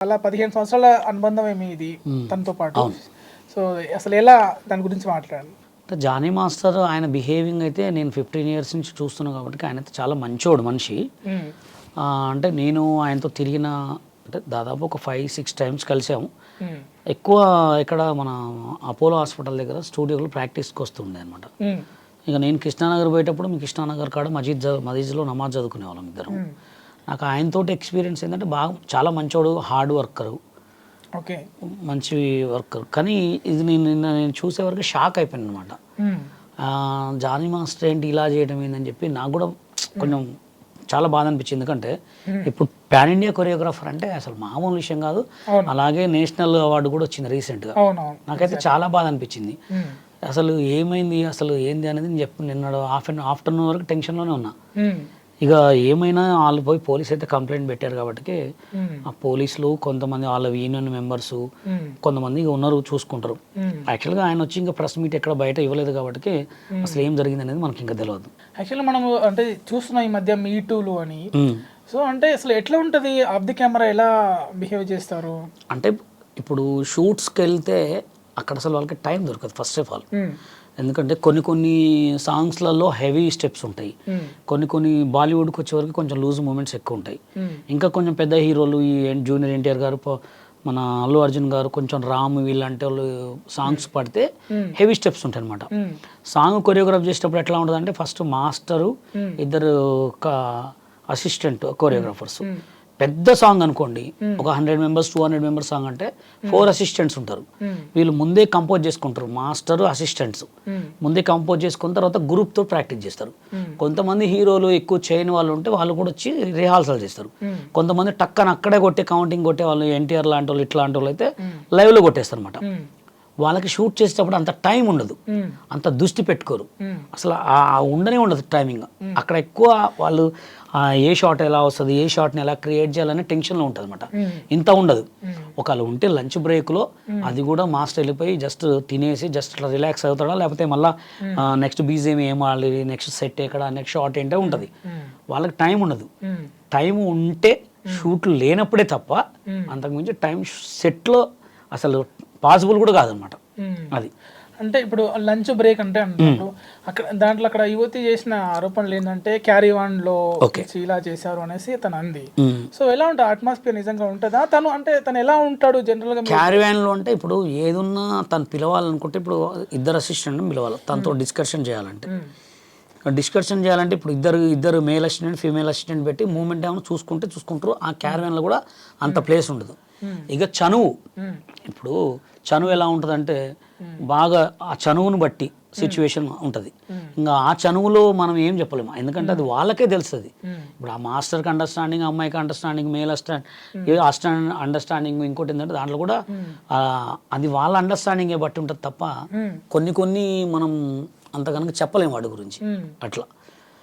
అలా 15 సంవత్సరాల అనుబంధం ఏమి ఇది తనతో పాటు. సో అసలు ఎలా దాని గురించి మాట్లాడాలి? జానీ మాస్టర్ ఆయన బిహేవింగ్ అయితే నేను 15 ఇయర్స్ నుంచి చూస్తున్నాను కాబట్టి ఆయన అయితే చాలా మంచోడు మనిషి. అంటే నేను ఆయనతో తిరిగిన అంటే దాదాపు ఒక 5-6 టైమ్స్ కలిసాము. ఎక్కువ ఇక్కడ మన అపోలో హాస్పిటల్ దగ్గర స్టూడియోలో ప్రాక్టీస్కి వస్తుండే అనమాట. ఇక నేను కృష్ణానగర్ పోయేటప్పుడు మీ కృష్ణానగర్ కాడ మజీద్లో నమాజ్ చదువుకునే వాళ్ళం ఇద్దరం. నాకు ఆయనతోటి ఎక్స్పీరియన్స్ ఏంటంటే బాగా చాలా మంచోడు, హార్డ్ వర్కరు, ఓకే, మంచి వర్కర్. కానీ ఇది నేను చూసే వరకు షాక్ అయిపోయాను అనమాట. జానీ మాస్టర్ ఏంటి ఇలా చేయడం ఏందని చెప్పి నాకు కూడా కొంచెం చాలా బాధ అనిపించింది. ఎందుకంటే ఇప్పుడు పాన్ ఇండియా కొరియోగ్రాఫర్ అంటే అసలు మామూలు విషయం కాదు. అలాగే నేషనల్ అవార్డు కూడా వచ్చింది రీసెంట్గా. నాకైతే చాలా బాధ అనిపించింది. అసలు ఏమైంది, అసలు ఏంది అనేది నేను చెప్పి నిన్న ఆఫ్టర్నూన్ వరకు టెన్షన్లోనే ఉన్నా. ఇక ఏమైనా వాళ్ళు పోయి పోలీస్ అయితే కంప్లైంట్ పెట్టారు కాబట్టి ఆ పోలీసులు కొంతమంది వాళ్ళ యూనియన్ మెంబర్స్ కొంతమంది ఉన్నారు చూసుకుంటారు. యాక్చువల్గా ఆయన వచ్చి ఇంకా ప్రెస్ మీట్ ఎక్కడ బయట ఇవ్వలేదు కాబట్టి అసలు ఏం జరిగింది అనేది మనకి ఇంకా తెలియదు. యాక్చువల్గా మనం అంటే చూస్తున్నాం ఈ మధ్య మీటూలు అని. సో అంటే అసలు ఎట్లా ఉంటుంది, ఆఫ్ ది కెమెరా ఎలా బిహేవ్ చేస్తారు అంటే ఇప్పుడు షూట్స్కి వెళ్తే అక్కడ అసలు వాళ్ళకి టైం దొరకదు ఫస్ట్ ఆఫ్ ఆల్. ఎందుకంటే కొన్ని సాంగ్స్లలో హెవీ స్టెప్స్ ఉంటాయి, కొన్ని బాలీవుడ్కి వచ్చే వరకు కొంచెం లూజ్ మూమెంట్స్ ఎక్కువ ఉంటాయి. ఇంకా కొంచెం పెద్ద హీరోలు ఈ జూనియర్ ఎన్టీఆర్ గారు, మన అల్లు అర్జున్ గారు, కొంచెం రామ్ వీళ్ళంటే వాళ్ళు సాంగ్స్ పడితే హెవీ స్టెప్స్ ఉంటాయి అనమాట. సాంగ్ కొరియోగ్రాఫ్ చేసేటప్పుడు ఎట్లా ఉంటుంది అంటే ఫస్ట్ మాస్టరు, ఇద్దరు అసిస్టెంట్ కొరియోగ్రాఫర్స్. పెద్ద సాంగ్ అనుకోండి, ఒక 100 members 200 members సాంగ్ అంటే 4 అసిస్టెంట్స్ ఉంటారు. వీళ్ళు ముందే కంపోజ్ చేసుకుంటారు, మాస్టర్ అసిస్టెంట్స్ ముందే కంపోజ్ చేసుకున్న తర్వాత గ్రూప్తో ప్రాక్టీస్ చేస్తారు. కొంతమంది హీరోలు ఎక్కువ చేయని వాళ్ళు ఉంటే వాళ్ళు కూడా వచ్చి రిహార్సల్ చేస్తారు. కొంతమంది టక్కన అక్కడే కొట్టే కౌంటింగ్ కొట్టే వాళ్ళు, ఎన్టీఆర్ లాంటి వాళ్ళు ఇట్లాంటి వాళ్ళు అయితే లైవ్లో కొట్టేస్తారు అనమాట. వాళ్ళకి షూట్ చేసేటప్పుడు అంత టైం ఉండదు, అంత దృష్టి పెట్టుకోరు, అసలు ఉండనే ఉండదు టైమింగ్. అక్కడ ఎక్కువ వాళ్ళు ఏ షాట్ ఎలా వస్తుంది, ఏ షాట్ని ఎలా క్రియేట్ చేయాలనే టెన్షన్లో ఉంటుంది అనమాట. ఇంత ఉండదు. ఒకవేళ ఉంటే లంచ్ బ్రేక్లో అది కూడా మాస్టర్ వెళ్ళిపోయి జస్ట్ తినేసి జస్ట్ అట్లా రిలాక్స్ అవుతాడా, లేకపోతే మళ్ళీ నెక్స్ట్ బీజేమి ఏం ఆడాలి, నెక్స్ట్ సెట్ ఎక్కడ, నెక్స్ట్ షాట్ ఏంటో ఉంటుంది. వాళ్ళకి టైం ఉండదు. టైం ఉంటే షూట్లు లేనప్పుడే తప్ప అంతకుమించి టైం సెట్లో అసలు పాసిబుల్ కూడా కాదనమాట. అది అంటే ఇప్పుడు లంచ్ బ్రేక్ అంటే అంటారు అక్కడ, దాంట్లో అక్కడ యువతి చేసిన ఆరోపణలు ఏంటంటే క్యారీవాన్లో ఇలా చేశారు అనేసి తను అంది. సో ఎలా ఉంటుంది అట్మాస్ఫియర్, నిజంగా ఉంటుందా? తను ఎలా ఉంటాడు జనరల్గా క్యారీవాన్లో? అంటే ఇప్పుడు ఏదున్నా తను పిలవాలనుకుంటే ఇప్పుడు ఇద్దరు అసిస్టెంట్ పిలవాలి, తనతో డిస్కషన్ చేయాలంటే ఇప్పుడు ఇద్దరు మేల్ అసిస్టెంట్ ఫీమేల్ అసిస్టెంట్ పెట్టి మూమెంట్ ఏమైనా చూసుకుంటారు. ఆ క్యారీవాన్లో కూడా అంత ప్లేస్ ఉండదు. ఇక ఇప్పుడు చనువు ఎలా ఉంటుంది అంటే బాగా ఆ చనువును బట్టి సిచ్యువేషన్ ఉంటుంది. ఇంకా ఆ చనువులో మనం ఏం చెప్పలేము, ఎందుకంటే అది వాళ్ళకే తెలుస్తుంది. ఇప్పుడు ఆ మాస్టర్కి అండర్స్టాండింగ్, అమ్మాయికి అండర్స్టాండింగ్, మేల్ అండర్స్టాండింగ్, ఇంకోటి ఏంటంటే దాంట్లో కూడా అది వాళ్ళ అండర్స్టాండింగే బట్టి ఉంటుంది తప్ప కొన్ని మనం అంత కనుక చెప్పలేము వాడి గురించి అట్లా.